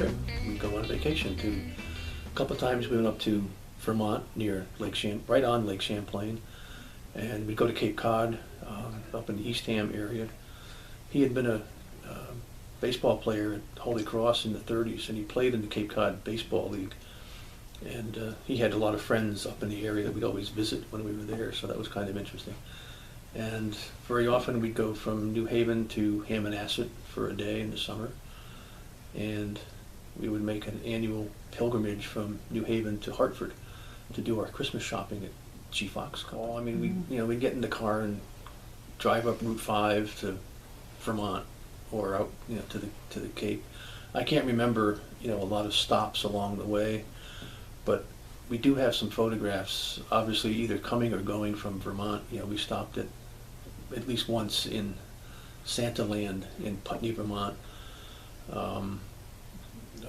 trip. We'd go on vacation to, a couple of times we went up to Vermont near right on Lake Champlain, and we'd go to Cape Cod, up in the Eastham area. He had been a baseball player at Holy Cross in the 30s, and he played in the Cape Cod Baseball League. And he had a lot of friends up in the area that we'd always visit when we were there, so that was kind of interesting. And very often we'd go from New Haven to Hammonasset for a day in the summer, and we would make an annual pilgrimage from New Haven to Hartford to do our Christmas shopping at G. Fox Company. I mean, we'd get in the car and drive up Route 5 to Vermont or out, to the Cape. I can't remember, a lot of stops along the way, but we do have some photographs, obviously either coming or going from Vermont. We stopped at least once in Santaland in Putney, Vermont.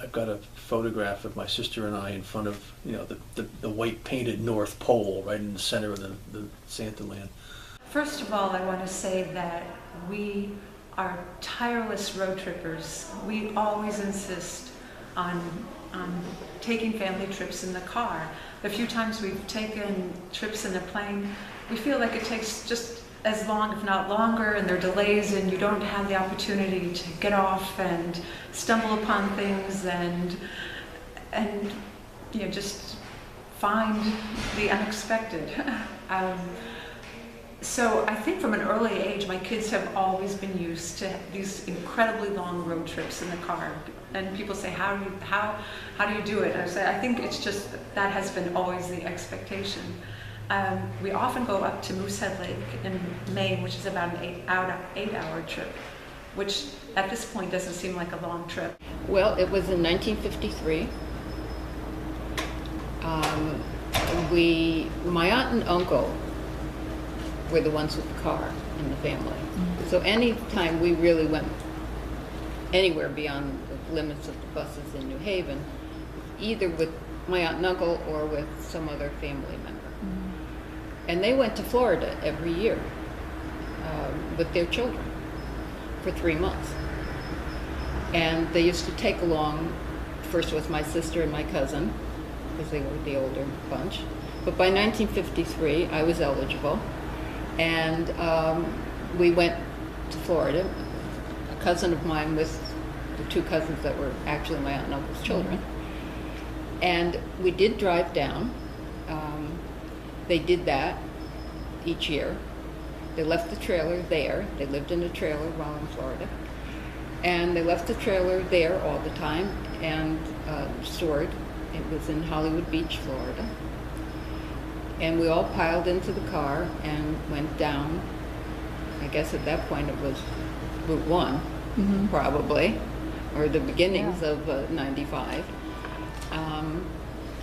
I've got a photograph of my sister and I in front of, the white painted North Pole right in the center of the Santaland. First of all, I want to say that we are tireless road trippers. We always insist on taking family trips in the car. The few times we've taken trips in a plane, we feel like it takes just as long, if not longer, and there are delays and you don't have the opportunity to get off and stumble upon things and just find the unexpected. So I think from an early age, my kids have always been used to these incredibly long road trips in the car. And people say, how do you do it? And I say, I think it's just that has been always the expectation. We often go up to Moosehead Lake in Maine, which is about an 8-hour trip, which at this point doesn't seem like a long trip. Well, it was in 1953. My aunt and uncle were the ones with the car in the family. Mm-hmm. So any time we really went anywhere beyond the limits of the buses in New Haven, either with my aunt and uncle or with some other family member. Mm-hmm. And they went to Florida every year with their children for 3 months. And they used to take along, first with my sister and my cousin, because they were the older bunch. But by 1953, I was eligible. And we went to Florida, a cousin of mine with the 2 cousins that were actually my aunt and uncle's children. And we did drive down. They did that each year. They left the trailer there. They lived in a trailer while in Florida. And they left the trailer there all the time and stored. It was in Hollywood Beach, Florida. And we all piled into the car and went down. I guess at that point it was Route 1, mm-hmm. probably, or the beginnings of 95.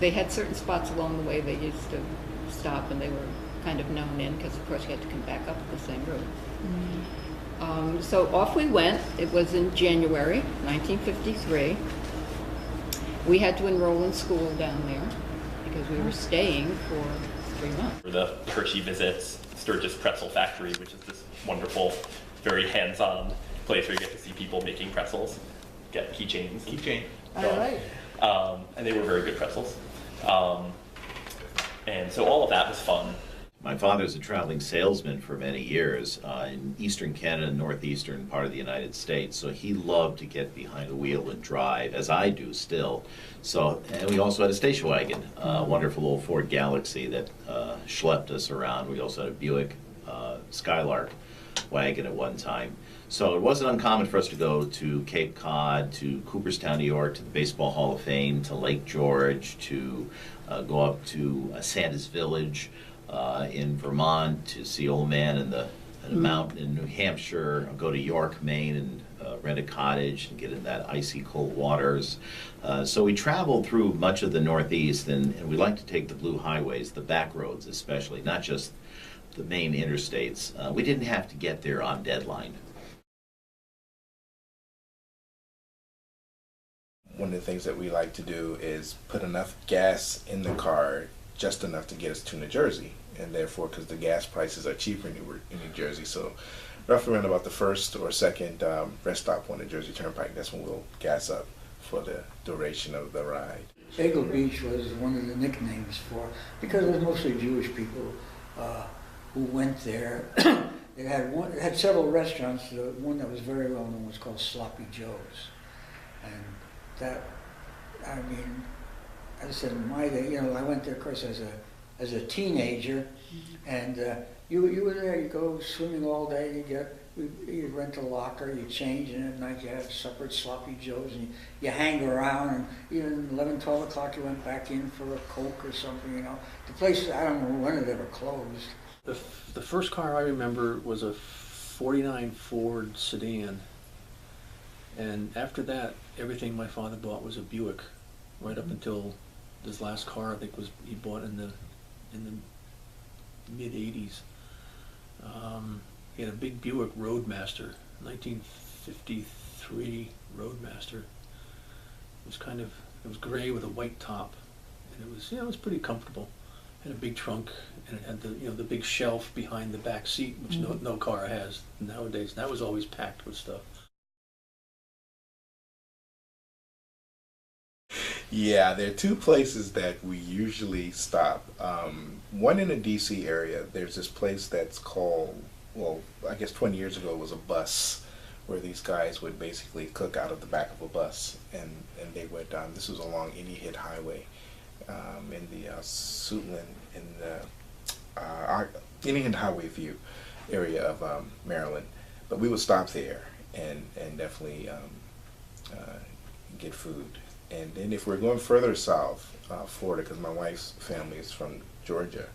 They had certain spots along the way they used to stop, and they were kind of known in, because of course you had to come back up the same route. Mm-hmm. So off we went. It was in January 1953. We had to enroll in school down there because we were staying for 3 months. For the Hershey visits, Sturgis Pretzel Factory, which is this wonderful, very hands-on place where you get to see people making pretzels, get keychains. All right. And they were very good pretzels. And so all of that was fun. My father's a traveling salesman for many years in eastern Canada, northeastern part of the United States. So he loved to get behind the wheel and drive, as I do still. So, and we also had a station wagon, a wonderful old Ford Galaxy that schlepped us around. We also had a Buick Skylark wagon at one time. So it wasn't uncommon for us to go to Cape Cod, to Cooperstown, New York, to the Baseball Hall of Fame, to Lake George, to go up to Santa's Village in Vermont, to see Old Man in the mountain in New Hampshire, go to York, Maine, and rent a cottage and get in that icy cold waters. So we traveled through much of the Northeast, and we like to take the blue highways, the back roads especially, not just the main interstates. We didn't have to get there on deadline. One of the things that we like to do is put enough gas in the car, just enough to get us to New Jersey, and therefore, because the gas prices are cheaper in New Jersey, so roughly around about the first or second rest stop on the Jersey Turnpike, that's when we'll gas up. for the duration of the ride. Eagle Beach was one of the nicknames because it was mostly Jewish people who went there. It had several restaurants. The one that was very well known was called Sloppy Joe's, and that, I mean, I said in my day, I went there, of course, as a teenager, and you were there. You go swimming all day. You rent a locker, you change, and at night you have supper at Sloppy Joe's, and you hang around, and even 11, 12 o'clock you went back in for a Coke or something, The place, I don't know when it ever closed. The first car I remember was a 49 Ford sedan, and after that, everything my father bought was a Buick, right up until his last car, I think, he bought in the mid-'80s. He had a big Buick Roadmaster, 1953 Roadmaster. It was gray with a white top, and it was pretty comfortable. Had a big trunk, and it had the big shelf behind the back seat, which no car has nowadays. That was always packed with stuff. Yeah, there are two places that we usually stop. One in the DC area, there's this place that's called, well, I guess 20 years ago it was a bus, where these guys would basically cook out of the back of a bus, and they would, this was along Indian Head Highway, in the Suitland, in the Indian Head Highway View area of Maryland. But we would stop there and definitely get food. And then if we're going further south, Florida, because my wife's family is from Georgia,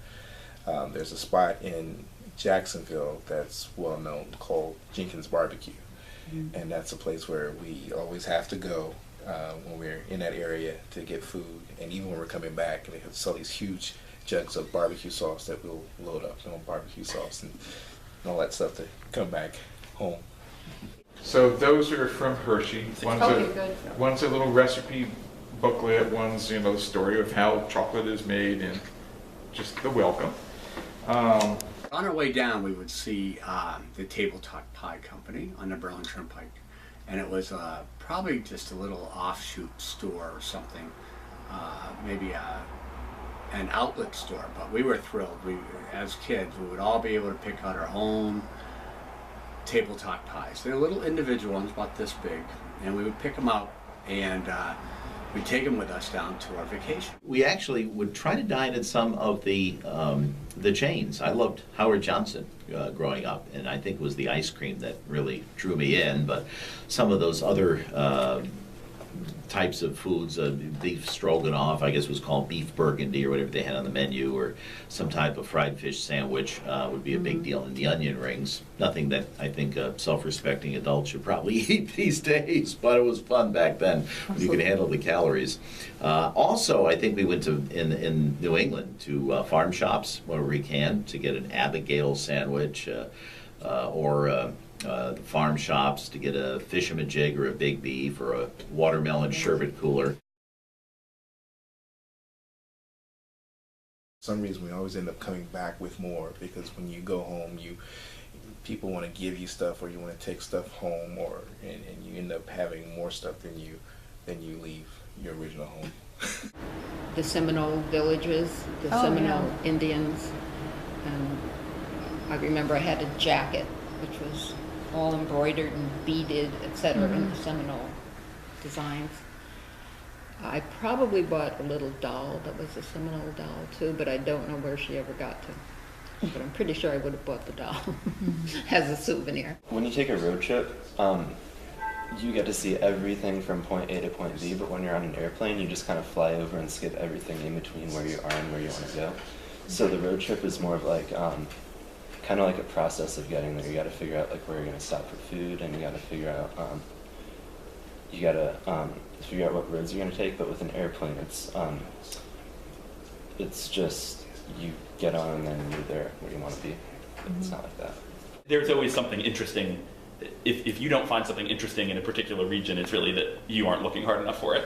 there's a spot in Jacksonville that's well known called Jenkins Barbecue. And that's a place where we always have to go when we're in that area to get food. And even when we're coming back, they sell these huge jugs of barbecue sauce that we'll load up on barbecue sauce and all that stuff to come back home. So those are from Hershey. Good. One's a little recipe booklet, one's the story of how chocolate is made, and just the welcome. On our way down, we would see the Tabletop Pie Company on the Berlin Turnpike, and it was probably just a little offshoot store or something, maybe an outlet store. But we were thrilled. As kids, we would all be able to pick out our own tabletop pies. They're little individual ones, about this big, and we would pick them out, and we'd take them with us down to our vacation. We actually would try to dine at some of the chains. I loved Howard Johnson growing up, and I think it was the ice cream that really drew me in, but some of those other types of foods, beef stroganoff, I guess was called beef burgundy or whatever they had on the menu, or some type of fried fish sandwich would be a big deal, in the onion rings. Nothing that I think a self-respecting adult should probably eat these days, but it was fun back then when you could handle the calories. Also, I think we went to in New England to farm shops where we can to get an Abigail sandwich or the farm shops to get a fish-a-majig or a big beef or a watermelon sherbet cooler. For some reason we always end up coming back with more, because when you go home, people want to give you stuff, or you want to take stuff home, and you end up having more stuff than you leave your original home. The Seminole villages, the Seminole Indians. And I remember I had a jacket which was all embroidered and beaded, etc., in the Seminole designs. I probably bought a little doll that was a Seminole doll too, but I don't know where she ever got to. But I'm pretty sure I would have bought the doll as a souvenir. When you take a road trip, you get to see everything from point A to point B, but when you're on an airplane, you just kind of fly over and skip everything in between where you are and where you want to go. So the road trip is more of like, kind of like a process of getting there. You got to figure out like where you're going to stop for food, and you got to figure out, figure out what roads you're going to take. But with an airplane, it's just you get on and then you're there where you want to be. But it's not like that. There's always something interesting. If you don't find something interesting in a particular region, it's really that you aren't looking hard enough for it.